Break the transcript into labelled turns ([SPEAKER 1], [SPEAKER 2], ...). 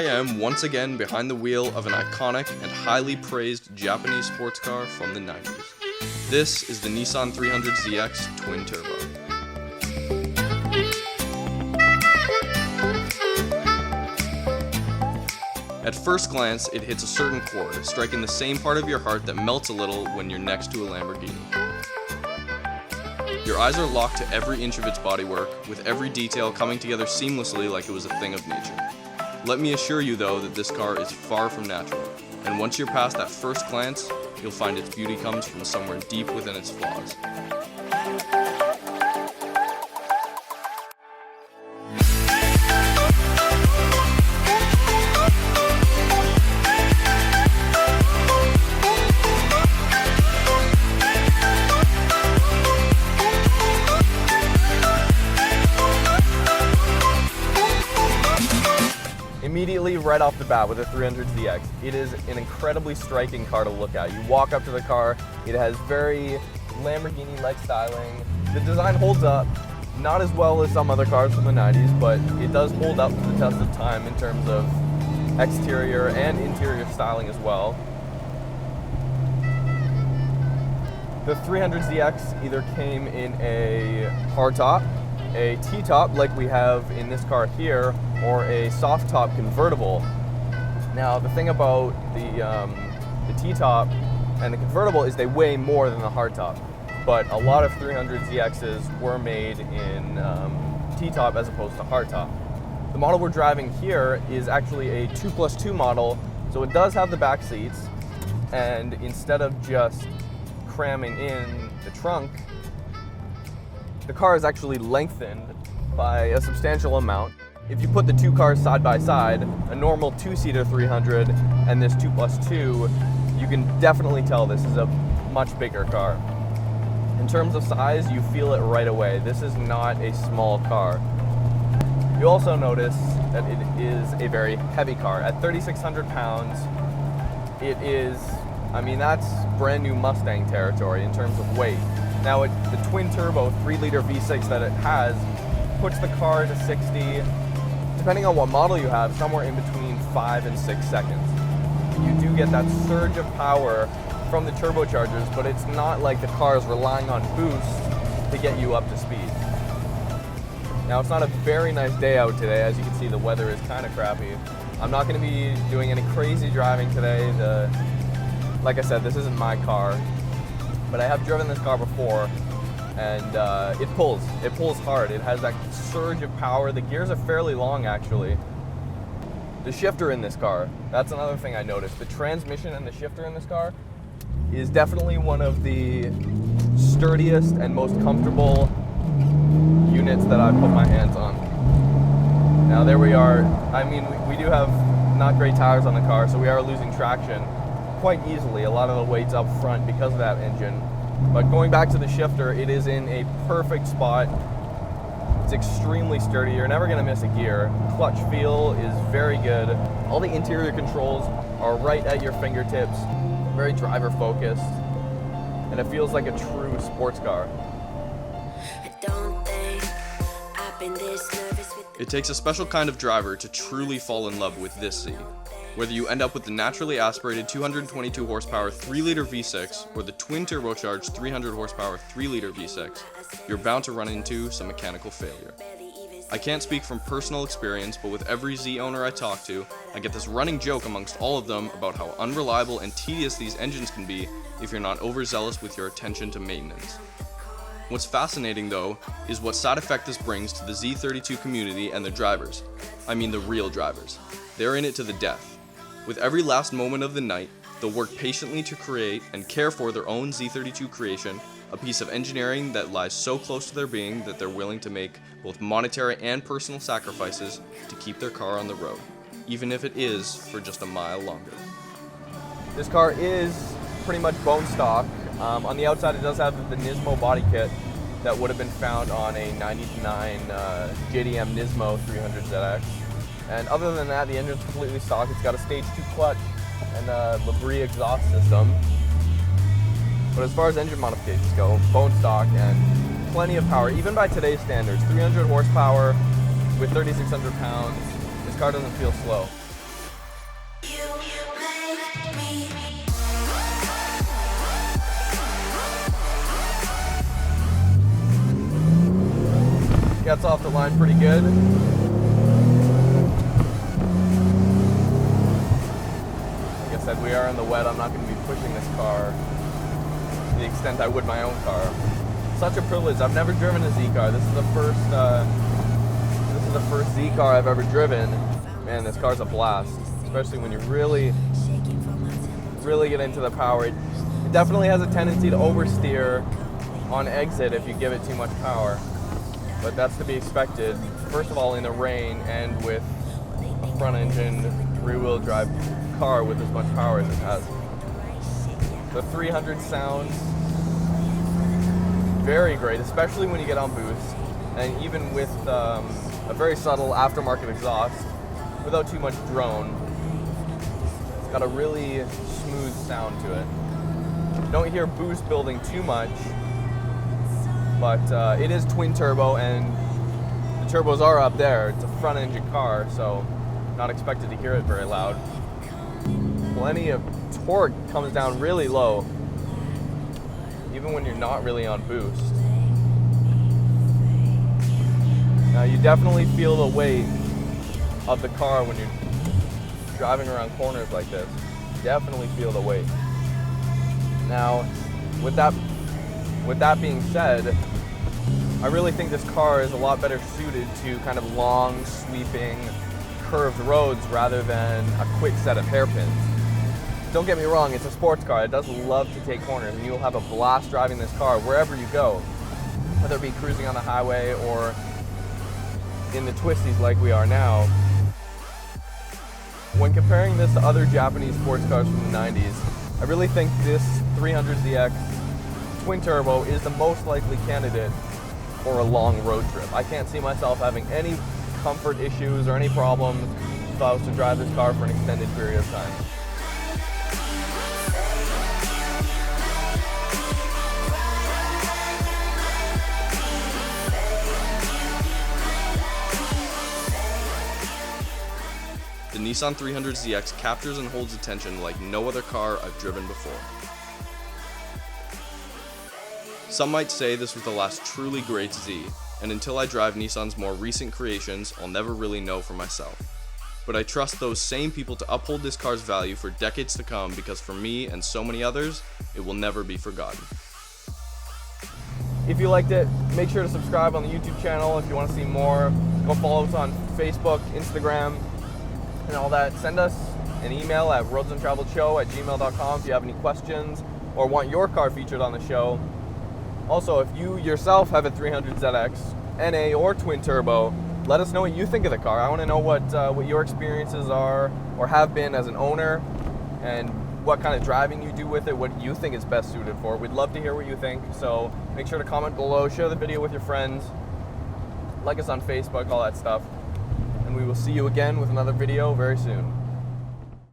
[SPEAKER 1] I am once again behind the wheel of an iconic and highly praised Japanese sports car from the 90s. This is the Nissan 300ZX Twin Turbo. At first glance, it hits a certain chord, striking the same part of your heart that melts a little when you're next to a Lamborghini. Your eyes are locked to every inch of its bodywork, with every detail coming together seamlessly like it was a thing of nature. Let me assure you though that this car is far from natural, and once you're past that first glance, you'll find its beauty comes from somewhere deep within its flaws.
[SPEAKER 2] Immediately right off the bat with the 300ZX, it is an incredibly striking car to look at. You walk up to the car, it has very Lamborghini-like styling. The design holds up, not as well as some other cars from the 90s, but it does hold up to the test of time in terms of exterior and interior styling as well. The 300ZX either came in a hardtop, a T-top like we have in this car here, or a soft top convertible. Now the thing about the T-top and the convertible is they weigh more than the hardtop, but a lot of 300ZXs were made in T-top as opposed to hardtop. The model we're driving here is actually a 2+2 model, so it does have the back seats, and instead of just cramming in the trunk, the car is actually lengthened by a substantial amount. If you put the two cars side by side, a normal two-seater 300 and this 2+2, you can definitely tell this is a much bigger car. In terms of size, you feel it right away. This is not a small car. You also notice that it is a very heavy car. At 3,600 pounds, it is, that's brand new Mustang territory in terms of weight. Now, the twin-turbo 3-liter V6 that it has puts the car to 60, depending on what model you have, somewhere in between 5 and 6 seconds. You do get that surge of power from the turbochargers, but it's not like the car is relying on boost to get you up to speed. Now, it's not a very nice day out today. As you can see, the weather is kind of crappy. I'm not going to be doing any crazy driving today. Like I said, this isn't my car, but I have driven this car before, and it pulls hard. It has that surge of power. The gears are fairly long, actually. The shifter in this car, that's another thing I noticed. The transmission and the shifter in this car is definitely one of the sturdiest and most comfortable units that I've put my hands on. Now there we are. We do have not great tires on the car, so we are losing traction quite easily. A lot of the weight's up front because of that engine. But going back to the shifter, it is in a perfect spot. It's extremely sturdy. You're never going to miss a gear. Clutch feel is very good. All the interior controls are right at your fingertips. Very driver focused. And it feels like a true sports car.
[SPEAKER 1] It takes a special kind of driver to truly fall in love with this Z. Whether you end up with the naturally aspirated 222 horsepower 3-liter V6 or the twin turbocharged 300 horsepower 3-liter V6, you're bound to run into some mechanical failure. I can't speak from personal experience, but with every Z owner I talk to, I get this running joke amongst all of them about how unreliable and tedious these engines can be if you're not overzealous with your attention to maintenance. What's fascinating though is what side effect this brings to the Z32 community and the drivers. The real drivers. They're in it to the death. With every last moment of the night, they'll work patiently to create and care for their own Z32 creation, a piece of engineering that lies so close to their being that they're willing to make both monetary and personal sacrifices to keep their car on the road, even if it is for just a mile longer.
[SPEAKER 2] This car is pretty much bone stock. On the outside, it does have the Nismo body kit that would have been found on a 99 JDM Nismo 300ZX. And other than that, the engine's completely stock. It's got a stage 2 clutch and a Labrie exhaust system. But as far as engine modifications go, bone stock and plenty of power, even by today's standards. 300 horsepower with 3,600 pounds. This car doesn't feel slow. gets off the line pretty good. Like I said, we are in the wet. I'm not going to be pushing this car to the extent I would my own car. Such a privilege. I've never driven a Z car. This is the first Z car I've ever driven. Man, this car's a blast, especially when you really get into the power. It definitely has a tendency to oversteer on exit if you give it too much power, but that's to be expected. First of all, in the rain and with a front engine, rear-wheel drive car with as much power as it has. The 300 sounds very great, especially when you get on boost, and even with a very subtle aftermarket exhaust without too much drone. It's got a really smooth sound to it. You don't hear boost building too much, but it is twin turbo and the turbos are up there. It's a front engine car, so not expected to hear it very loud. Plenty of torque, comes down really low, even when you're not really on boost. Now you definitely feel the weight of the car when you're driving around corners like this. Definitely feel the weight. Now, with that being said, I really think this car is a lot better suited to kind of long, sweeping, curved roads rather than a quick set of hairpins. Don't get me wrong, it's a sports car. It does love to take corners, and you'll have a blast driving this car wherever you go, whether it be cruising on the highway or in the twisties like we are now. When comparing this to other Japanese sports cars from the 90s, I really think this 300ZX twin turbo is the most likely candidate for a long road trip. I can't see myself having any comfort issues or any problems if I was to drive this car for an extended period of time.
[SPEAKER 1] The Nissan 300ZX captures and holds attention like no other car I've driven before. Some might say this was the last truly great Z, and until I drive Nissan's more recent creations, I'll never really know for myself. But I trust those same people to uphold this car's value for decades to come, because for me and so many others, it will never be forgotten.
[SPEAKER 2] If you liked it, make sure to subscribe on the YouTube channel. If you want to see more, go follow us on Facebook, Instagram, and all that. Send us an email at roadsuntraveledshow@gmail.com if you have any questions or want your car featured on the show. Also, if you yourself have a 300ZX, NA or twin turbo, let us know what you think of the car. I want to know what your experiences are or have been as an owner, and what kind of driving you do with it, what you think is best suited for. We'd love to hear what you think, so make sure to comment below, share the video with your friends, like us on Facebook, all that stuff. And we will see you again with another video very soon.